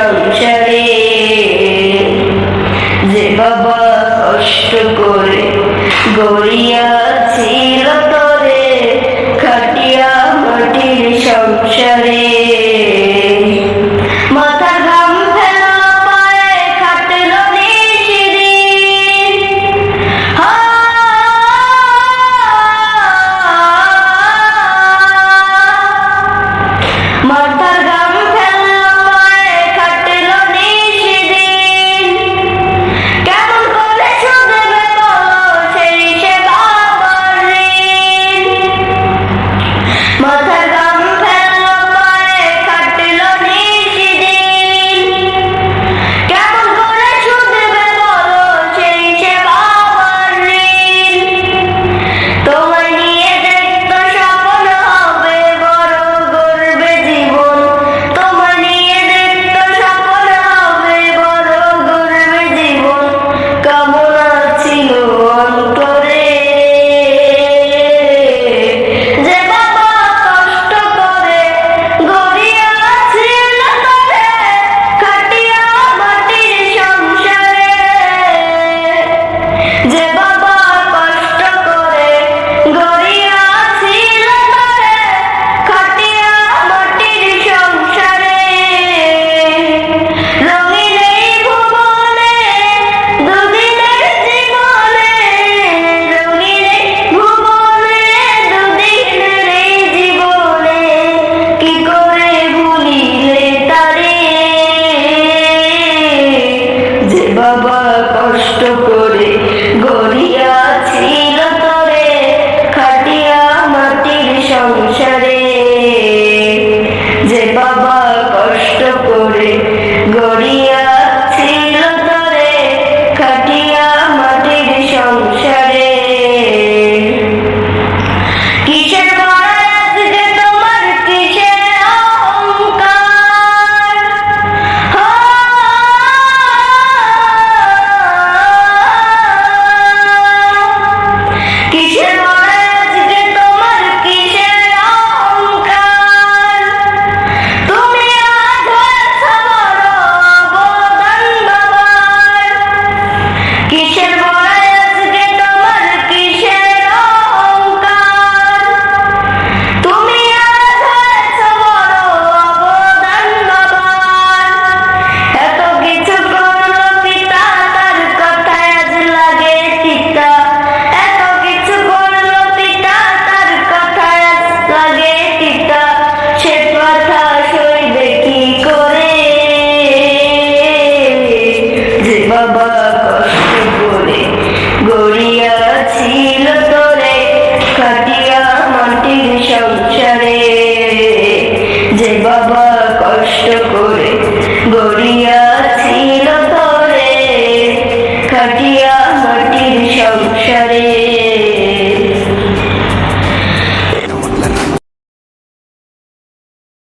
সংসারে। যে বাবা কষ্ট করে গড়িয়াছিল তোরে খাটিয়া মাটির সংসারে। মাথার ঘাম ফেলা পায়ে খাটলো নিশিদিন, মাথার ঘাম ফেলা পায়ে খাটলো নিশিদিন। কেমন করে শুধবে বলো সেই সে বাবার ঋণ। মাথার ঘাম ফেলা পায়ে খাটলো নিশিদিন। কেমন করে শুধবে বলো সেই সে বাবার ঋণ। তোমায় নিয়ে দেখতো স্বপ্ন হবে বড় গর্বে জীবন। তোমায় নিয়ে দেখতো স্বপ্ন হবে বড় গর্বে জীবন। কামনা ছিল অন্তরে। যে বাবা কষ্ট করে গড়িয়াছিল তোরে খাটিয়া মাটির সংসারে। যে বাবা কষ্ট করে গড়িয়াছিল তোরে খাটিয়া মাটির সংসারে। রঙিন এই ভুবনে দুদিনের জীবনে, রঙিন এই ভুবনে দুদিনের এই জীবনে কি করে ভুলিলে তারে। যে বাবা কষ্ট করে গড়িয়াছিল তোরে খাটিয়া মাটির সংসারে। যে বাবা কষ্ট করে গড়িয়াছিল তোরে খাটিয়া মাটির সংসারে। কিসের ভয় আজকে তোমার, কিসের অহংকার। কিসের ভয় আজকে তোমার, কিসের অহংকার। তুমি আজ হয়েছ বড় অবদান বাবার। কিসের ভয় আজকে তোমার, কিসের অহংকার। তুমি আজ হয়েছ বড় অবদান বাবার। এত কিছু করলো পিতা তার কথায় আজ লাগে তিতা। এত কিছু করলো পিতা তার কথায় আজ লাগে তিতা। সে কথা সইবে কি করে। যে বাবা কষ্ট করে গড়িয়াছিল তোরে খাটিয়া মাটির সংসারে। যে বাবা কষ্ট করে গড়িয়াছিল তোরে খাটিয়া মাটির সংসারে।